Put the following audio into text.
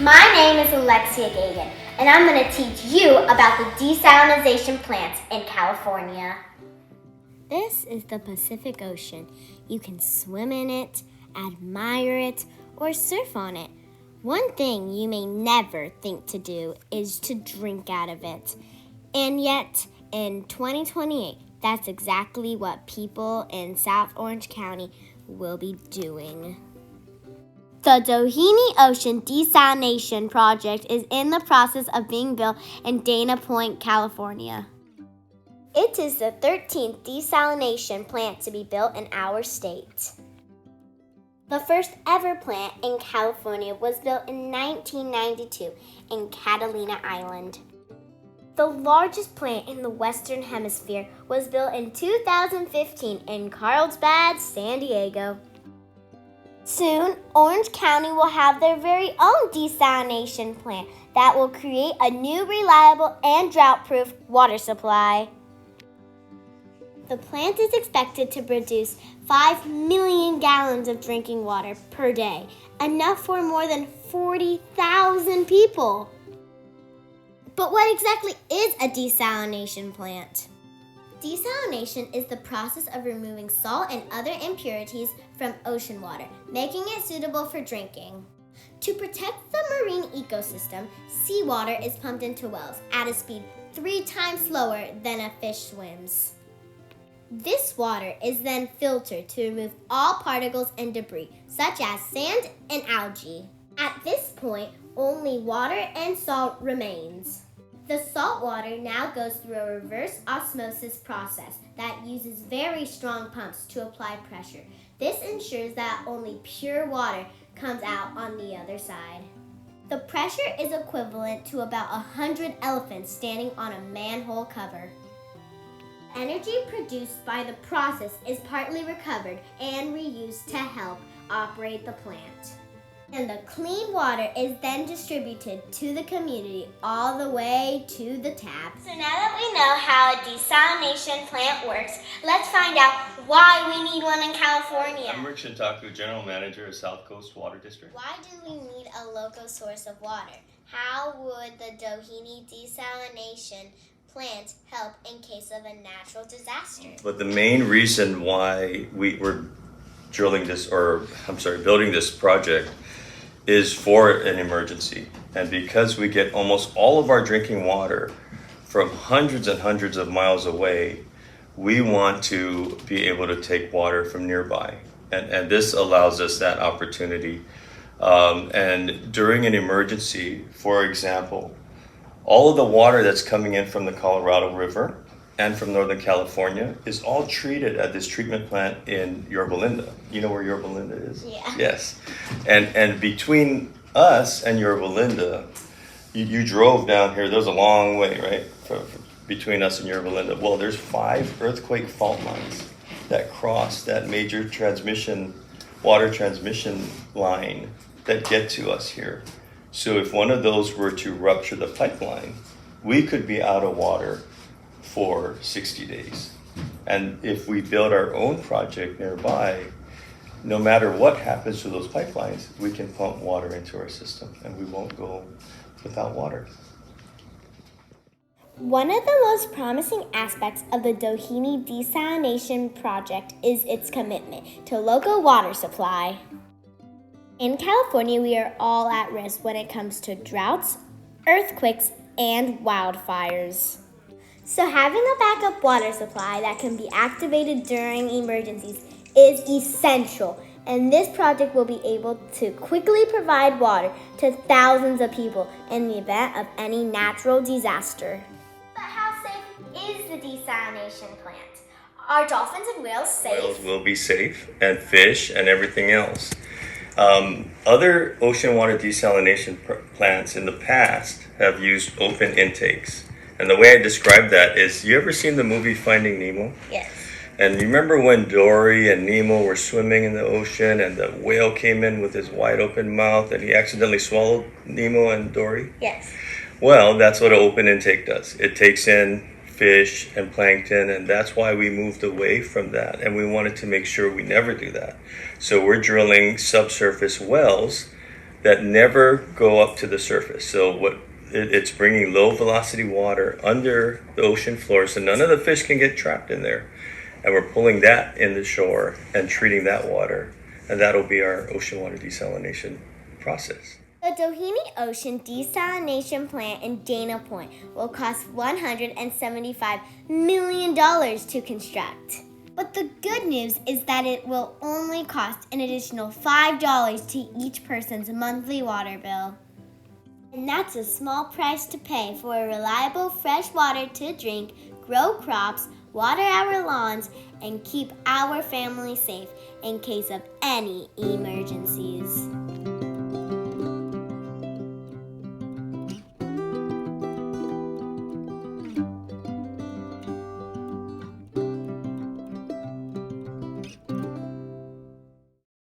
My name is Alexia and I'm going to teach you about the desalination plants in California. This is the Pacific Ocean. You can swim in it, admire it, or surf on it. One thing you may never think to do is to drink out of it. And yet, in 2028, that's exactly what people in South Orange County will be doing. The Doheny Ocean Desalination Project is in the process of being built in Dana Point, California. It is the 13th desalination plant to be built in our state. The first ever plant in California was built in 1992 in Catalina Island. The largest plant in the Western Hemisphere was built in 2015 in Carlsbad, San Diego. Soon, Orange County will have their very own desalination plant that will create a new, reliable, and drought-proof water supply. The plant is expected to produce 5 million gallons of drinking water per day, enough for more than 40,000 people. But what exactly is a desalination plant? Desalination is the process of removing salt and other impurities from ocean water, making it suitable for drinking. To protect the marine ecosystem, seawater is pumped into wells at a speed 3 times slower than a fish swims. This water is then filtered to remove all particles and debris, such as sand and algae. At this point, only water and salt remains. The salt water now goes through a reverse osmosis process that uses very strong pumps to apply pressure. This ensures that only pure water comes out on the other side. The pressure is equivalent to about 100 elephants standing on a manhole cover. Energy produced by the process is partly recovered and reused to help operate the plant. And the clean water is then distributed to the community all the way to the tap. So now that we know how a desalination plant works, let's find out why we need one in California. I'm Rick Shintaku, General Manager of South Coast Water District. Why do we need a local source of water? How would the Doheny desalination plant help in case of a natural disaster? But the main reason why we're building this project is for an emergency. And because we get almost all of our drinking water from hundreds and hundreds of miles away, we want to be able to take water from nearby. And this allows us that opportunity. And during an emergency, for example, all of the water that's coming in from the Colorado River and from Northern California is all treated at this treatment plant in Yorba Linda. You know where Yorba Linda is? Yeah. Yes. And between us and Yorba Linda, you drove down here, there's a long way, right? Between us and Yorba Linda. Well, there's 5 earthquake fault lines that cross that major water transmission line that get to us here. So if one of those were to rupture the pipeline, we could be out of water for 60 days. And if we build our own project nearby, no matter what happens to those pipelines, we can pump water into our system and we won't go without water. One of the most promising aspects of the Doheny Desalination Project is its commitment to local water supply. In California, we are all at risk when it comes to droughts, earthquakes, and wildfires. So having a backup water supply that can be activated during emergencies is essential, and this project will be able to quickly provide water to thousands of people in the event of any natural disaster. But how safe is the desalination plant? Are dolphins and whales safe? Whales will be safe, and fish and everything else. Other ocean water desalination plants in the past have used open intakes. And the way I describe that is, you ever seen the movie Finding Nemo? Yes. And you remember when Dory and Nemo were swimming in the ocean and the whale came in with his wide open mouth and he accidentally swallowed Nemo and Dory? Yes. Well, that's what an open intake does. It takes in fish and plankton, and that's why we moved away from that. And we wanted to make sure we never do that. So we're drilling subsurface wells that never go up to the surface. So it's bringing low velocity water under the ocean floor, so none of the fish can get trapped in there. And we're pulling that in the shore and treating that water, and that'll be our ocean water desalination process. The Doheny Ocean Desalination Plant in Dana Point will cost $175 million to construct. But the good news is that it will only cost an additional $5 to each person's monthly water bill. And that's a small price to pay for reliable fresh water to drink, grow crops, water our lawns, and keep our family safe in case of any emergencies.